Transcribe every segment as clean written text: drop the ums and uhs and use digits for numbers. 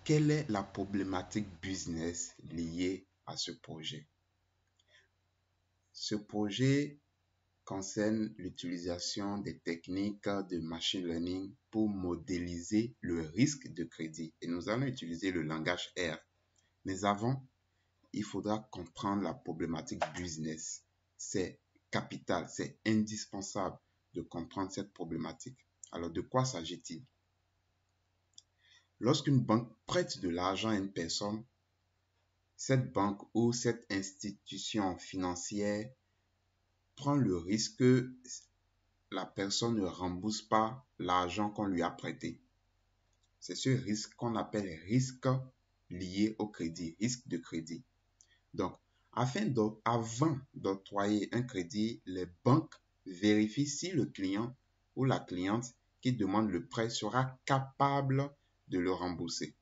quelle est la problématique business liée à ce projet? Ce projet concerne l'utilisation des techniques de machine learning pour modéliser le risque de crédit. Et nous allons utiliser le langage R. Mais avant, il faudra comprendre la problématique business. C'est capital, c'est indispensable de comprendre cette problématique. Alors, de quoi s'agit-il? Lorsqu'une banque prête de l'argent à une personne, cette banque ou cette institution financière prend le risque que la personne ne rembourse pas l'argent qu'on lui a prêté. C'est ce risque qu'on appelle risque lié au crédit, risque de crédit. Donc, avant d'octroyer un crédit, les banques vérifient si le client ou la cliente qui demande le prêt sera capable de le rembourser.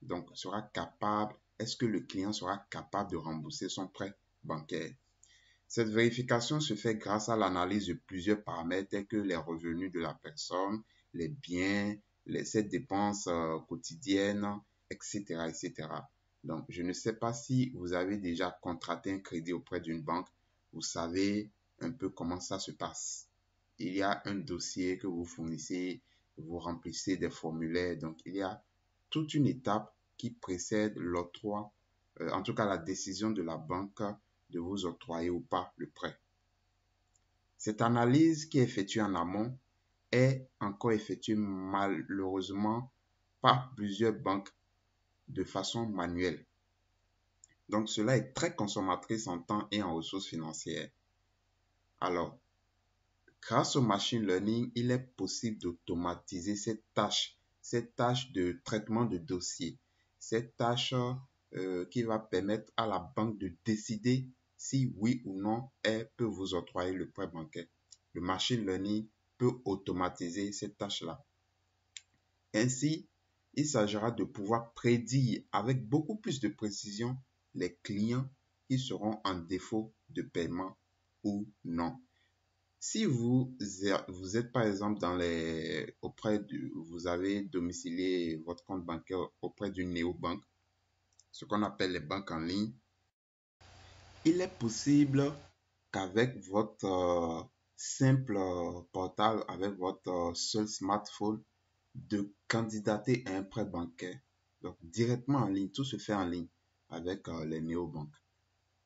Donc, est-ce que le client sera capable de rembourser son prêt bancaire? Cette vérification se fait grâce à l'analyse de plusieurs paramètres tels que les revenus de la personne, les biens, ses dépenses quotidiennes, etc., etc. Donc, je ne sais pas si vous avez déjà contracté un crédit auprès d'une banque. Vous savez un peu comment ça se passe. Il y a un dossier que vous fournissez, vous remplissez des formulaires. Donc, il y a toute une étape qui précède l'octroi, en tout cas la décision de la banque de vous octroyer ou pas le prêt. Cette analyse qui est effectuée en amont est encore effectuée malheureusement par plusieurs banques de façon manuelle. Donc, cela est très consommatrice en temps et en ressources financières. Alors, grâce au machine learning, il est possible d'automatiser cette tâche de traitement de dossier, cette tâche qui va permettre à la banque de décider si oui ou non elle peut vous octroyer le prêt bancaire. Le machine learning peut automatiser cette tâche-là. Ainsi, il s'agira de pouvoir prédire avec beaucoup plus de précision les clients qui seront en défaut de paiement ou non. Si vous êtes par exemple vous avez domicilié votre compte bancaire auprès d'une néobanque, ce qu'on appelle les banques en ligne, il est possible qu'avec votre simple portable, avec votre seul smartphone, de candidater à un prêt bancaire. Donc, directement en ligne, tout se fait en ligne avec les néobanques.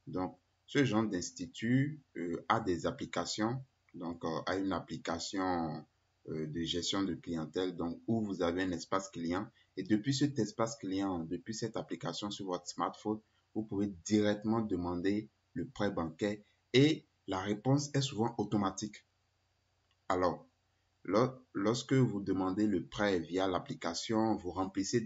Donc, ce genre d'institut a des applications, donc a une application de gestion de clientèle, donc où vous avez un espace client. Et depuis cet espace client, depuis cette application sur votre smartphone, vous pouvez directement demander le prêt bancaire et la réponse est souvent automatique. Alors, lorsque vous demandez le prêt via l'application, vous remplissez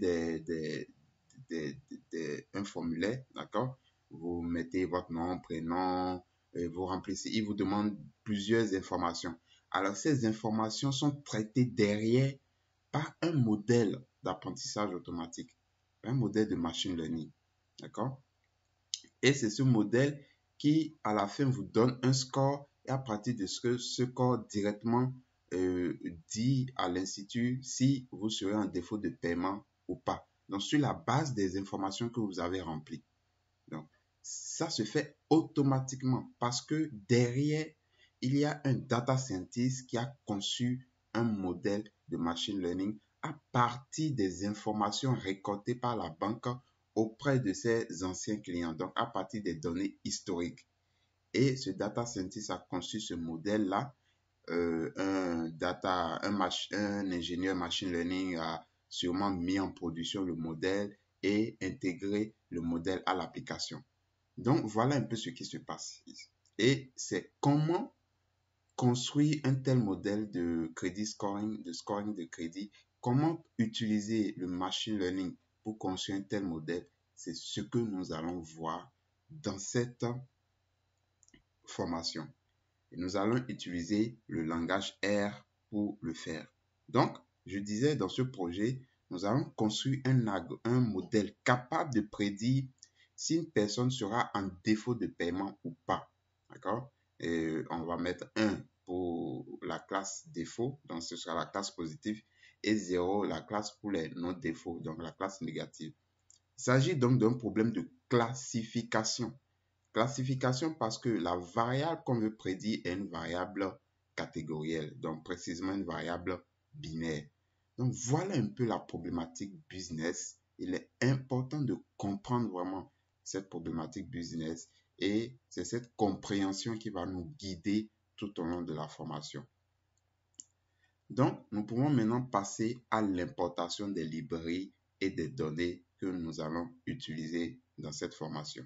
un formulaire, d'accord? Vous mettez votre nom, prénom, vous remplissez, il vous demande plusieurs informations. Alors, ces informations sont traitées derrière par un modèle d'apprentissage automatique, un modèle de machine learning, d'accord? Et c'est ce modèle qui, à la fin, vous donne un score et à partir de ce score directement dit à l'institut si vous serez en défaut de paiement ou pas. Donc, sur la base des informations que vous avez remplies. Donc, ça se fait automatiquement parce que derrière, il y a un data scientist qui a conçu un modèle de machine learning à partir des informations récoltées par la banque auprès de ses anciens clients, donc à partir des données historiques. Et ce data scientist a conçu ce modèle-là. Un ingénieur machine learning a sûrement mis en production le modèle et intégré le modèle à l'application. Donc, voilà un peu ce qui se passe. Et c'est comment construire un tel modèle de crédit scoring, de scoring de crédit, comment utiliser le machine learning pour construire un tel modèle, c'est ce que nous allons voir dans cette formation. Et nous allons utiliser le langage R pour le faire. Donc, je disais dans ce projet, nous allons construire un modèle capable de prédire si une personne sera en défaut de paiement ou pas. D'accord? Et on va mettre 1 pour la classe défaut, donc ce sera la classe positive. et 0, la classe pour les non-défauts, donc la classe négative. Il s'agit donc d'un problème de classification. Classification parce que la variable qu'on veut prédire est une variable catégorielle, donc précisément une variable binaire. Donc voilà un peu la problématique business. Il est important de comprendre vraiment cette problématique business et c'est cette compréhension qui va nous guider tout au long de la formation. Donc, nous pouvons maintenant passer à l'importation des librairies et des données que nous allons utiliser dans cette formation.